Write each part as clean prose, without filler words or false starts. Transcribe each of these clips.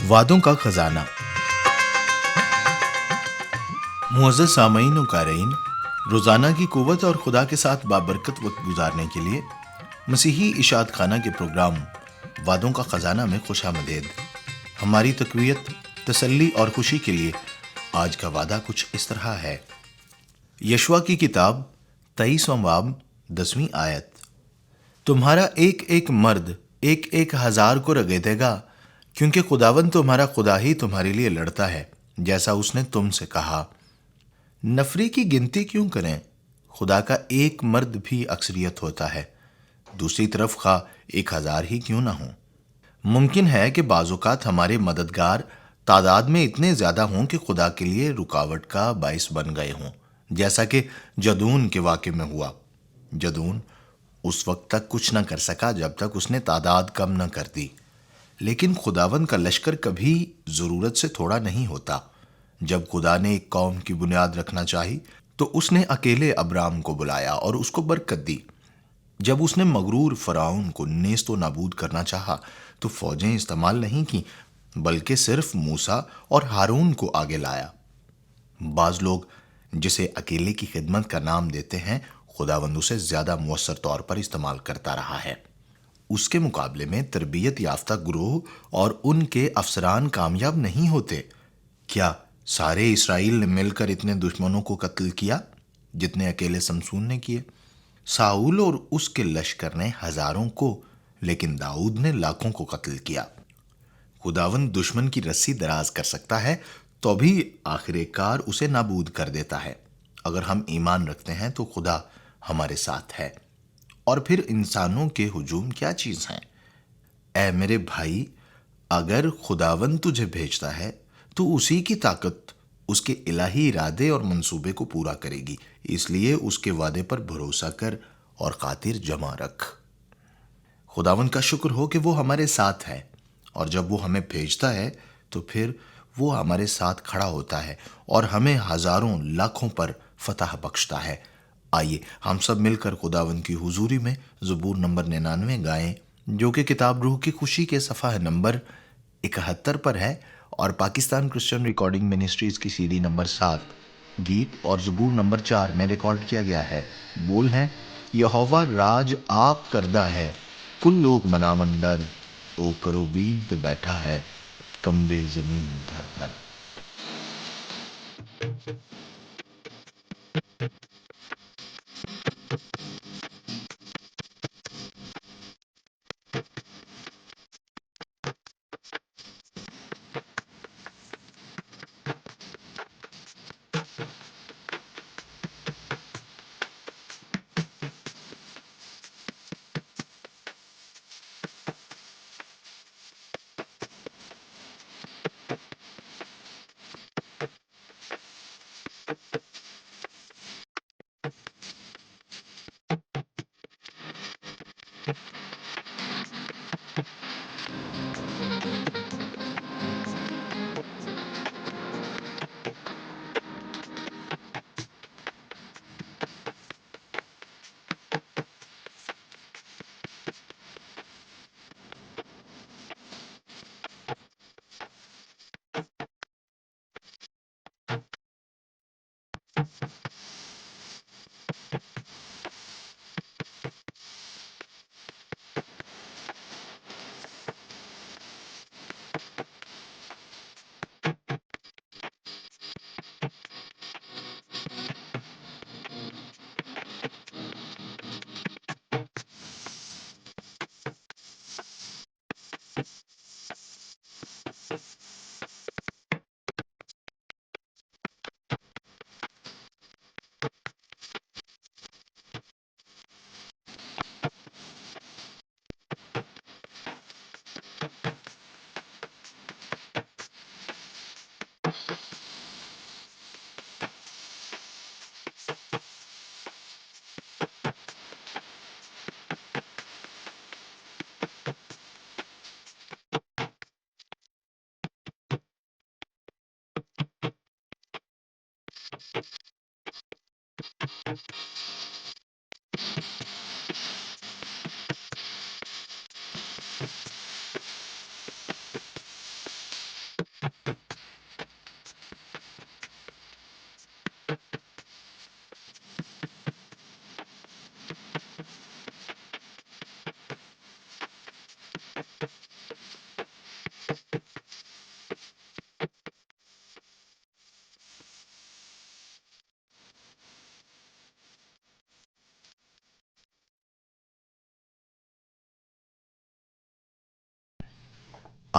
वादों का खजाना। मुअज़्ज़ज़ सामईन व क़ारीन, रोज़ाना की क़ुव्वत और खुदा के साथ बाबरकत वक्त गुजारने के लिए मसीही इशात खाना के प्रोग्राम वादों का ख़जाना में खुशामदीद। हमारी तक़वियत, तसल्ली और खुशी के लिए आज का वादा कुछ इस तरह है। यशवा की किताब 23वां बाब 10वीं आयत। तुम्हारा एक एक मर्द एक एक हजार को रगेदेगा, क्योंकि खुदावन तुम्हारा खुदा ही तुम्हारे लिए लड़ता है, जैसा उसने तुमसे कहा। नफरी की गिनती क्यों करें? खुदा का एक मर्द भी अक्सरियत होता है। दूसरी तरफ खा 1000 ही क्यों ना हो। मुमकिन है कि बाज़ौक़ात हमारे मददगार तादाद में इतने ज्यादा हों कि खुदा के लिए रुकावट का बाइस बन गए हों, जैसा कि जदून के वाक़े में हुआ। जदून उस वक्त तक कुछ न कर सका जब तक उसने तादाद कम न कर दी। लेकिन खुदावन का लश्कर कभी जरूरत से थोड़ा नहीं होता। जब खुदा ने एक कौम की बुनियाद रखना चाही तो उसने अकेले अब्राम को बुलाया और उसको बरकत दी। जब उसने मगरूर फराउन को नेस्तो नाबूद करना चाहा तो फौजें इस्तेमाल नहीं की, बल्कि सिर्फ मूसा और हारून को आगे लाया। बाज लोग जिसे अकेले की खिदमत का नाम देते हैं, खुदावंद उसे ज्यादा मुअस्सर तौर पर इस्तेमाल करता रहा है। उसके मुकाबले में तरबियत याफ्ता ग्रोह और उनके अफसरान कामयाब नहीं होते। क्या सारे इसराइल ने मिलकर इतने दुश्मनों को कत्ल किया जितने अकेले समसून ने किए? साउल और उसके लश्कर ने हजारों को, लेकिन दाऊद ने लाखों को कत्ल किया। खुदावंद दुश्मन की रस्सी दराज कर सकता है तो भी आखिरकार उसे नाबूद कर देता है। अगर हम ईमान रखते हैं तो खुदा हमारे साथ है। और फिर इंसानों के हुजूम क्या चीज हैं? ऐ मेरे भाई, अगर खुदावंद तुझे भेजता है तो उसी की ताकत उसके इलाही इरादे और मंसूबे को पूरा करेगी। इसलिए उसके वादे पर भरोसा कर और खातिर जमा रख। खुदावंद का शुक्र हो कि वो हमारे साथ है, और जब वो हमें भेजता है तो फिर वो हमारे साथ खड़ा होता है और हमें हजारों लाखों पर फतह बख्शता है। आइए हम सब मिलकर खुदावंद की हुजूरी में ज़बूर नंबर 99 गाएं, जो कि किताब रूह की खुशी के सफ़ा नंबर 71 पर है और पाकिस्तान क्रिश्चियन रिकॉर्डिंग मिनिस्ट्रीज की सीडी नंबर 7 गीत और ज़बूर नंबर 4 में रिकॉर्ड किया गया है। बोल हैं, यहोवा राज आप करदा है, कुल लोग मनामंदर, ओ करोबीन पे बैठा है, कम्बे जमीन धर धर।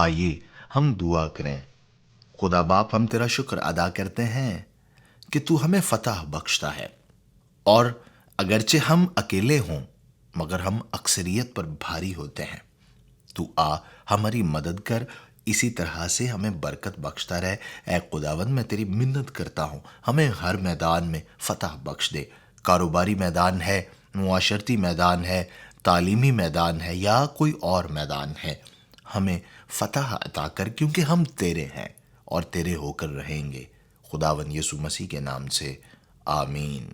آئیے ہم دعا کریں۔ خدا باپ، ہم تیرا شکر ادا کرتے ہیں کہ تو ہمیں فتح بخشتا ہے، اور اگرچہ ہم اکیلے ہوں مگر ہم اکثریت پر بھاری ہوتے ہیں۔ تو آ ہماری مدد کر، اسی طرح سے ہمیں برکت بخشتا رہے۔ اے خداوند، میں تیری منت کرتا ہوں، ہمیں ہر میدان میں فتح بخش دے۔ کاروباری میدان ہے، معاشرتی میدان ہے، تعلیمی میدان ہے، یا کوئی اور میدان ہے، ہمیں فتح عطا کر، کیونکہ ہم تیرے ہیں اور تیرے ہو کر رہیں گے۔ خداوند یسوع مسیح کے نام سے آمین۔